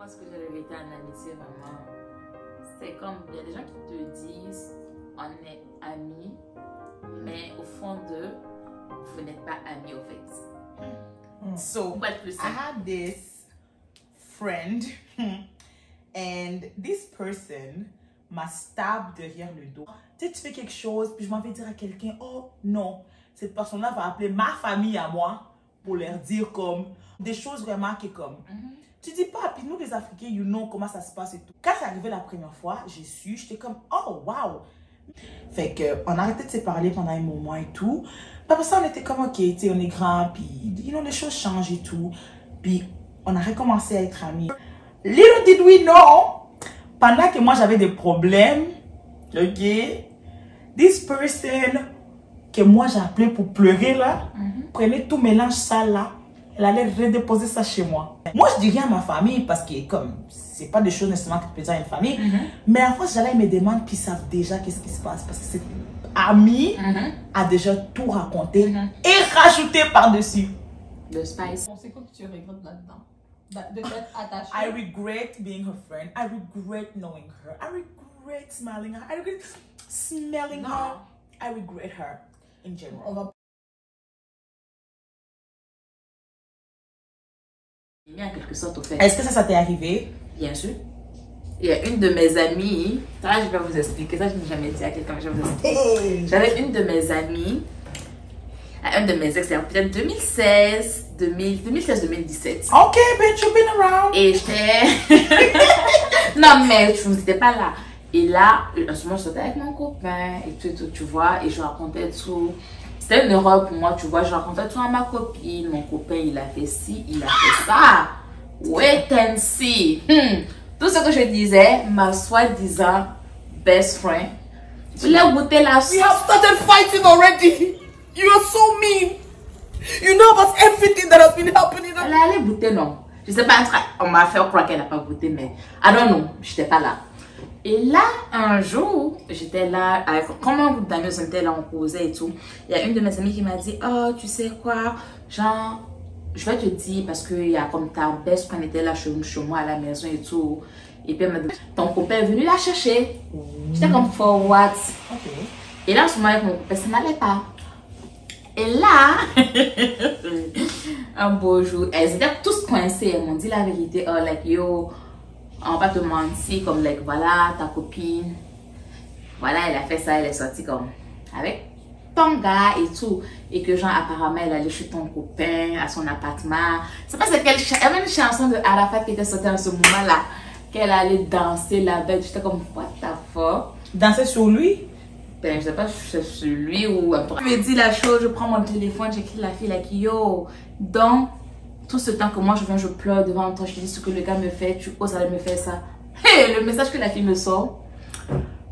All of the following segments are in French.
Moi, ce que j'ai regretté en amitié, vraiment, c'est comme, il y a des gens qui te disent, on est amis, mais au fond d'eux, vous n'êtes pas amis au fait. So, I had this friend and this person m'a stab derrière le dos. Tu sais, tu fais quelque chose, puis je m'en vais dire à quelqu'un, oh non, cette personne-là va appeler ma famille à moi pour leur dire comme des choses vraiment qui comme. Tu dis pas, puis nous les Africains, you know comment ça se passe et tout. Quand c'est arrivé la première fois, j'ai su, j'étais comme, oh wow. Fait que on a arrêté de se parler pendant un moment et tout. Puis après ça, on était comme, ok, tu sais, on est grand, puis you know, les choses changent et tout. Puis on a recommencé à être amis. Little did we know, pendant que moi j'avais des problèmes, ok, this person que moi j'ai appelé pour pleurer là, prenait tout mélange sale là, elle allait redéposer ça chez moi. Moi je dis rien à ma famille parce que comme c'est pas des choses nécessairement que tu peux dire à une famille, mais à fois j'allais, ils me demandent puis ils savent déjà qu'est-ce qui se passe parce que cette amie a déjà tout raconté et rajouté par-dessus. Le spice. C'est quoi que tu regrettes là-dedans? De t'être attaché? I regret being her friend. I regret knowing her. I regret smiling her. I regret smelling her. I regret her in general. On va... En quelque sorte, au fait. Est-ce que ça t'est arrivé? Bien sûr. Il y a une de mes amies, ça je vais vous expliquer, ça je n'ai jamais dit à quelqu'un, je vais vous expliquer. J'avais une de mes amies, un de mes ex, c'est peut-être 2016-2017. Ok, bitch, you've been around. Et j'étais... non mais je n'étais pas là. Et là, en ce moment, je sortais avec mon copain et tout, tu vois, et je racontais tout. C'était une erreur pour moi, tu vois, je racontais tout à ma copine, mon copain, il a fait ci, il a fait ça. Wait and see. Tout ce que je disais, ma soi-disant best friend, voulait goûter la sauce. We have started fighting already. You are so mean. You know about everything that has been happening. Elle allait goûter, non. Je sais pas, on m'a fait croire qu'elle n'a pas goûté, mais I don't know, j'étais pas là. Et là, un jour, j'étais là, avec, comme un groupe d'amis, on était là, on causait et tout. Il y a une de mes amies qui m'a dit, oh, tu sais quoi, genre, je vais te dire, parce qu'il y a comme ta best friend était là chez moi à la maison et tout. Et puis elle m'a dit, ton copain est venu la chercher. J'étais comme, for what? Okay. Et là, en ce moment, avec mon copain, ça n'allait pas. Et là, un beau jour, elles étaient tous coincées. Elles m'ont dit la vérité. Oh, like, yo, on va te mentir. Comme, like, voilà, ta copine. Voilà, elle a fait ça. Elle est sortie comme avec ton gars et tout. Et que, genre, apparemment, elle allait chez ton copain, à son appartement. C'est pas quelle chanson. Il y avait une chanson de Arafat qui était sortie en ce moment-là. Qu'elle allait danser là-bas. J'étais comme, what the fuck? Danser sur lui? Ben, je sais pas si c'est sur lui ou... Je me dis la chose, je prends mon téléphone, j'écris la fille, like, yo, donc, tout ce temps que moi je viens, je pleure devant toi, je te dis ce que le gars me fait, tu oses aller me faire ça. Hey, le message que la fille me sort,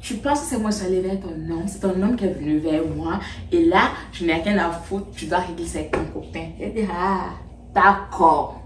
tu penses que c'est moi qui suis allée vers ton homme, c'est ton homme qui est venu vers moi, et là, je n'ai rien à foutre, tu dois régler ça avec ton copain. Elle dit, ah, d'accord.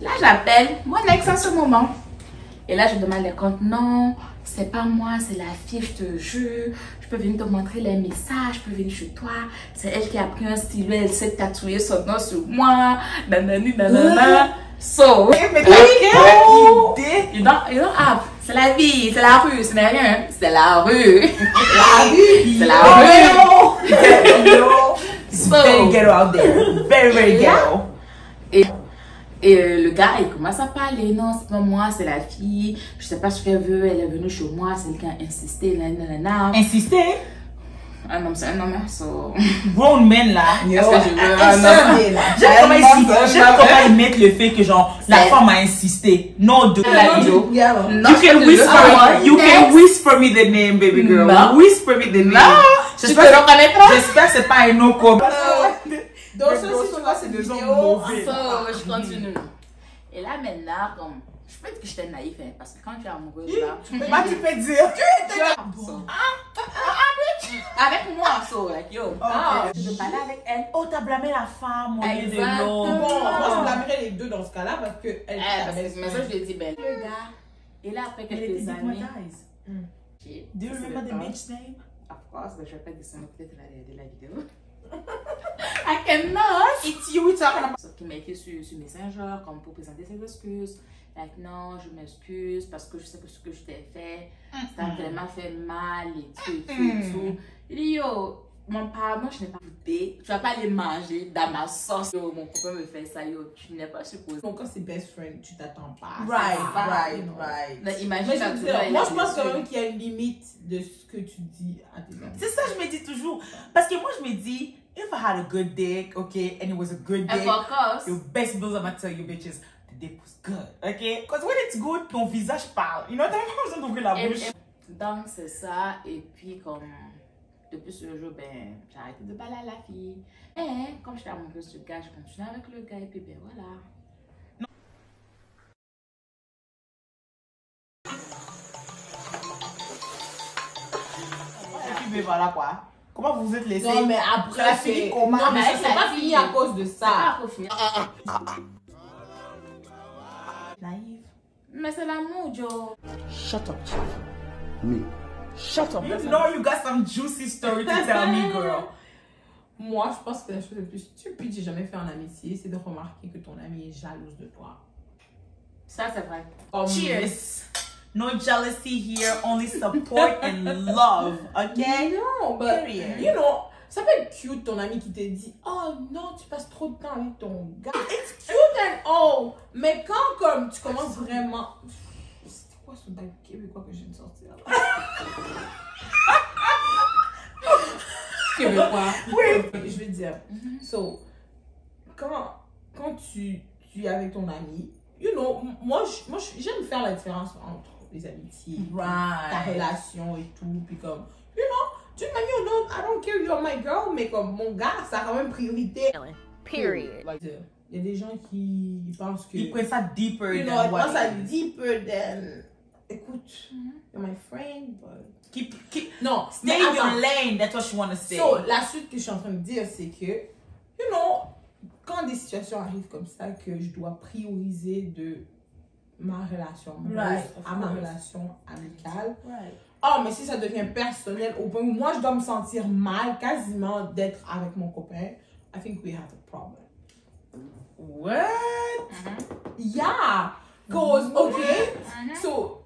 Là, j'appelle mon ex en ce moment. Et là, je demande les comptes. Non, c'est pas moi, c'est la fille, je te jure. Je peux venir te montrer les messages, je peux venir chez toi. C'est elle qui a pris un stylo, elle s'est tatouée son nom sur moi. Nanani, nanana. So, Mais t'as idée? you don't have. C'est la vie, c'est la rue, ce n'est rien. C'est la rue. La rue. C'est la rue. It's very ghetto out there. Very, very ghetto. Et le gars, il commence à parler. Non, c'est pas moi, c'est la fille. Je sais pas ce qu'elle veut. Elle est venue chez moi. C'est elle qui a insisté. Nanana. Insister? Un homme, c'est un homme. So... Grown men là. Est-ce que je veux un homme? J'aime comment ils mettent le fait que genre la femme a insisté. Non, de la vidéo. You can whisper me the name, baby girl. Non. Whisper me the name. Non, J'espère que c'est pas un no comme. Donc, si tu vois cette vidéo, Je continue. Et là, maintenant, comme... Je peux dire que j'étais naïf, hein, parce que quand tu es amoureuse, là... Tu peux dire. Avec moi, so, like, yo. Je veux parler avec elle. Oh, t'as blâmé la femme au lieu de Exactement. l'homme. bon, moi je blâmerais les deux dans ce cas-là parce que elle Mais ça, je lui ai dit, ben, le gars. Et là, après quelques années... Do you remember the bitch name? Of course, je vais pas dire ça, mais peut-être elle va regarder la vidéo. I cannot. It's you we talking about. Qui m'a écrit sur Messenger comme pour présenter ses excuses. Like, non, je m'excuse parce que je sais que ce que je t'ai fait, ça a vraiment fait mal et tout et tout et tout. Il dit, yo, mon pardon, je n'ai pas goûté. Tu vas pas aller manger dans ma sauce. Yo, mon copain me fait ça, yo, tu n'es pas supposé. Donc, quand c'est best friend, tu t'attends pas. Right. Donc, imagine Mais je la veux douleur, dire, moi, il je a pense des quand yeux. même qu'il y a une limite de ce que tu dis à tes amis. C'est ça je me dis toujours. Parce que moi je me dis, if I had a good dick, okay, and it was a good And dick, for course, your best bills I'm gonna tell you bitches, the dick was good, okay? Because when it's good, ton visage parle. You know, t'as même pas besoin d'ouvrir la bouche. donc c'est ça. Et puis comme depuis ce jour, ben j'ai arrêté de parler à la fille. Et comme j'étais amoureuse du gars, je continue avec le gars et puis ben voilà. Et puis ben voilà quoi. Comment vous vous êtes laissés? Non, mais Ça a après, fini c'est... comment? Non, mais Mais c'est ça pas finit. fini à cause de Ça va ça. pour finir. Naïve. Mais c'est l'amour, Joe. Shut up, Chief. Me. Shut up. You know you got some juicy story to tell me, girl. Moi, je pense que la chose la plus stupide que j'ai jamais fait en amitié, c'est de remarquer que ton ami est jalouse de toi. Ça c'est vrai. Cheers. No jealousy here, only support and love, okay? Non, but, Period. you know, ça peut être cute ton ami qui te dit « Oh non, tu passes trop de temps avec ton gars. » It's cute and all. Mais quand comme tu commences vraiment... C'était quoi ce bail québécois que je viens de sortir là? Québécois. Oui. Je veux dire. So, quand tu es avec ton ami, you know, moi j'aime faire la différence entre les amitiés, ta Right. relation et tout, puis comme, you know, d'une manière ou d'autre, I don't care, you're my girl, mais comme mon gars, ça a quand même priorité. Period. Like, il y a des gens qui pensent que, Ils prennent ça deeper you know, than ils what pensent à it is. deeper than, écoute, you're my friend, but... Keep Non, stay mais in your attends. lane, that's what you want to say. So, la suite que je suis en train de dire, c'est que, you know, quand des situations arrivent comme ça, que je dois prioriser de ma relation amoureuse Right, of à ma course. relation amicale. Right. Oh, mais si ça devient personnel, au point où moi, je dois me sentir mal quasiment d'être avec mon copain, I think we have a problem. What? Yeah! Cause, okay, so,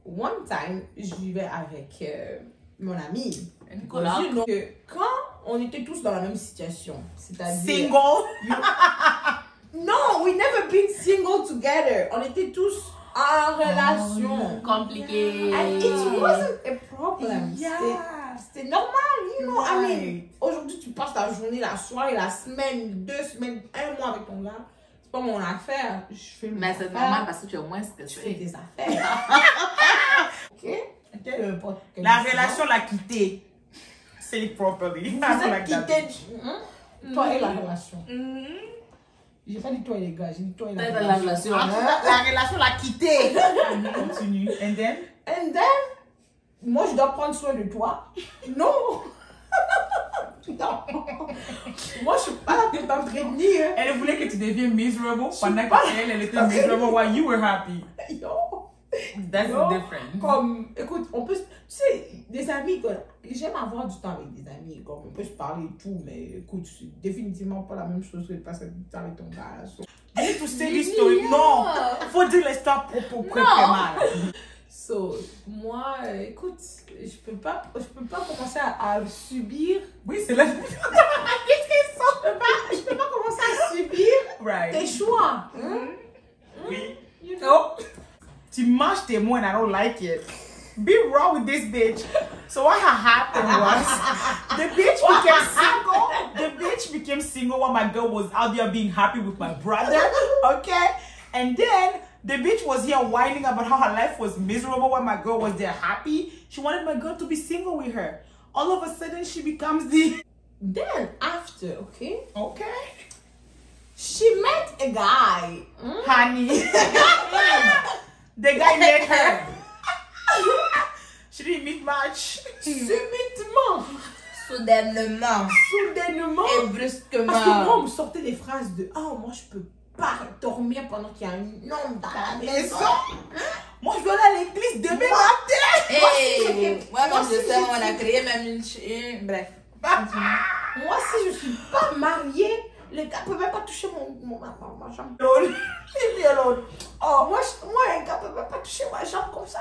one time, je vivais avec mon ami. Une Because, coloc. you know, que quand on était tous dans la même situation, c'est-à-dire... Single? No, we never been single together. On était tous en relation. Compliqué. And it wasn't a problem. Yeah. C'était normal, you know. I mean, Right. aujourd'hui, tu passes ta journée, la soirée, la semaine, 2 semaines, 1 mois avec ton gars. C'est pas mon affaire. Je fais mes Mais c'est affaires. normal parce que tu es moins Tu fais stressé. tes affaires. Ok? Peu importe quelle La décision. relation l'a quitté. Say it properly. Vous I don't êtes like that. quittés. Toi et la relation. J'ai pas dit toi et les gars, j'ai dit toi et la Toi et la relation. relation. En tout cas, la relation l'a quitté. Continue. And then? And then, moi je dois prendre soin de toi. Non. Non. Moi je suis pas là pour t'entretenir. Elle voulait que tu deviennes miserable pendant qu'elle était miserable while you were happy. Yo. That's Non. different. Comme, écoute, on peut, tu sais, des amis, comme, j'aime avoir du temps avec des amis, comme, on peut se parler et tout, mais écoute, c'est définitivement pas la même chose que de passer du temps avec ton gars. So, You need to say this story. Non. Faut dire l'histoire propre mal. so, moi, écoute, je peux pas commencer à subir. Oui, c'est là. Je peux pas commencer à subir tes Right. choix. Oui. You know? Oh. Tu manges tes mots and I don't like it. Be raw with this bitch. So what had happened was the bitch became single. The bitch became single while my girl was out there being happy with my brother. Okay? And then the bitch was here whining about how her life was miserable while my girl was there happy. She wanted my girl to be single with her. All of a sudden she becomes the Then, after, okay, okay. she met a guy. Honey. The guy met her. She didn't meet much. Subitement, Soudainement. soudainement. Et Parce que moi, brusquement. on me sortait des phrases de « Oh, moi, je peux pas dormir pendant qu'il y a un homme dans la maison. Moi, je dois aller à l'église demain matin. Hey, ouais, moi je sais, on a créé même une... Bref. Moi, si je suis pas mariée, les gars peuvent même pas toucher ma jambe. Leave me alone. Oh, moi, un gars peut même pas toucher ma jambe comme ça.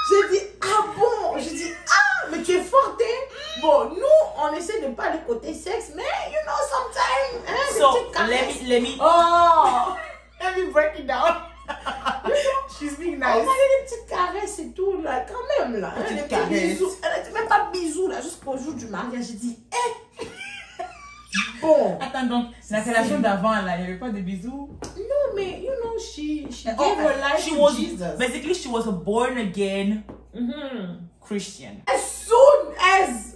J'ai dit, ah bon? J'ai dit, ah, mais tu es forte, hein? Bon, nous, on essaie de pas aller côté sexe, mais you know, sometimes, hein, So, des petites caresses. let me Oh! let me break it down. She's being On a nice. des petites caresses et tout, là, quand même, là. Hein, Petites des petits caresses. bisous. Elle a dit même pas bisous, là, jusqu'au jour du mariage. J'ai dit, eh! Bon. Attends, donc, la relation d'avant, là, il n'y avait pas de bisous? No, mais, you know, she gave Oh, her life she to was, Jesus. basically, she was a born again Mhm. Christian. As soon as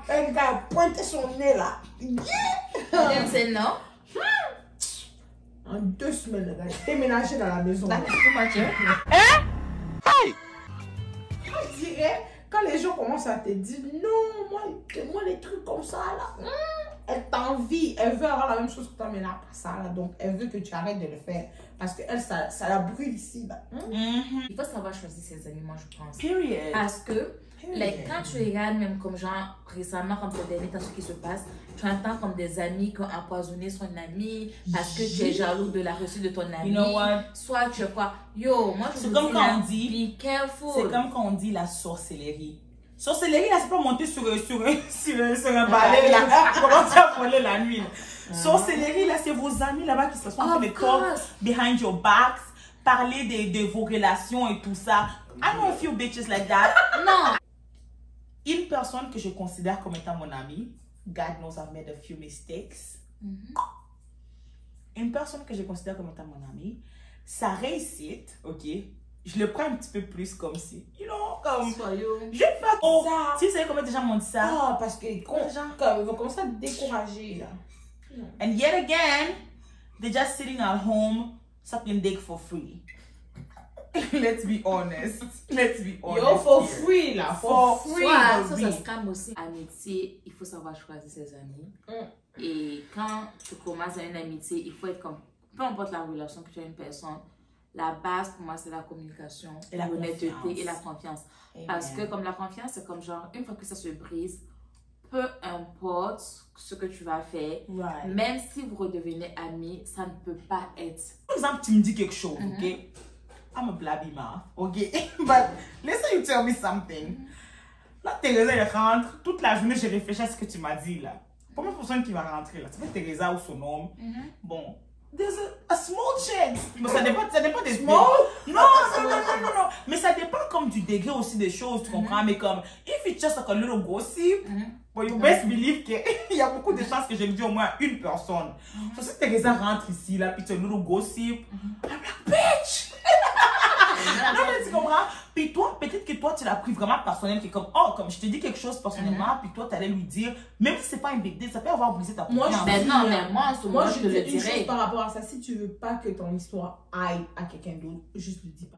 un gars pointait son nez, là, yeah! Madame, c'est non. En 2 semaines, le gars a déménagé dans la maison. Là, c'est Mathieu. Je dirais, quand les gens commencent à te dire, non, moi les trucs comme ça, là, elle t'envie, elle veut avoir la même chose que toi, mais elle n'a pas ça, là, donc elle veut que tu arrêtes de le faire. Parce que elle, ça la brûle ici, là. Il faut savoir choisir ses amis, moi, je pense. Period. Parce que, like, quand tu regardes, même comme genre, récemment, comme ces derniers temps, ce qui se passe, tu entends comme des amis qui ont empoisonné son ami parce que tu es jaloux de la réussite de ton ami. You know what? Soit tu es quoi? Yo, moi, je C'est vous comme dis, quand là, on dit- be careful. C'est comme quand on dit la sorcellerie. Sorcellerie, là, c'est pas monter sur un balai, là, commencer à voler la nuit. Là. Sorcellerie, là, c'est vos amis là-bas qui se sont en train de talk behind your backs, parler de vos relations et tout ça. I know a few bitches like that. Non. Une personne que je considère comme étant mon amie, God knows I've made a few mistakes. Une personne que je considère comme étant mon amie, sa réussite, ok, je le prends un petit peu plus comme si, you know, comme, Soyons. je vais faire Ça. ça. Tu sais comment des gens m'ont dit ça? Ah, parce que, comme, ils vont commencer à te décourager, là. And yet again, they're just sitting at home, sucking dick for free. Let's be honest. Let's be honest. Yo, for here. free, là, For for free. Soit, for ça real. scam aussi. Amitié, il faut savoir choisir ses amis. Et quand tu commences à une amitié, il faut être comme, peu importe la relation que tu as avec une personne, la base pour moi c'est la communication, Et la l'honnêteté confiance. et la confiance. Amen. Parce que comme la confiance, c'est comme genre, une fois que ça se brise, peu importe ce que tu vas faire, Right. même si vous redevenez amis, ça ne peut pas être. Par exemple, tu me dis quelque chose, ok? I'm a blabby mouth, ok? But listen, you tell me something. Là, Teresa, elle rentre. Toute la journée, je réfléchis à ce que tu m'as dit, là. Combien de personnes qui va rentrer, là? Ça fait Teresa ou son nom. Bon. There's a small chance. Mais ça dépend des... Small? Non. Mais ça dépend comme du degré aussi des choses, tu comprends? Mais comme, if it's just like a little gossip, but you best believe qu'il y a beaucoup de chances que je le dis au moins à une personne. Parce que Teresa rentre ici, là, puis tu as un little gossip. I'm like, bitch! Non, mais tu comprends? Puis toi, peut-être que toi, tu l'as pris vraiment personnel, qui est comme, oh, comme je te dis quelque chose personnellement, puis toi, tu allais lui dire, même si c'est pas un big deal, ça peut avoir brisé ta Moi, confiance. Mais non, mais moi, en ce moment, Moi, je je te dis le une chose dirais. par rapport à ça. Si tu veux pas que ton histoire aille à quelqu'un d'autre, juste le dis pas.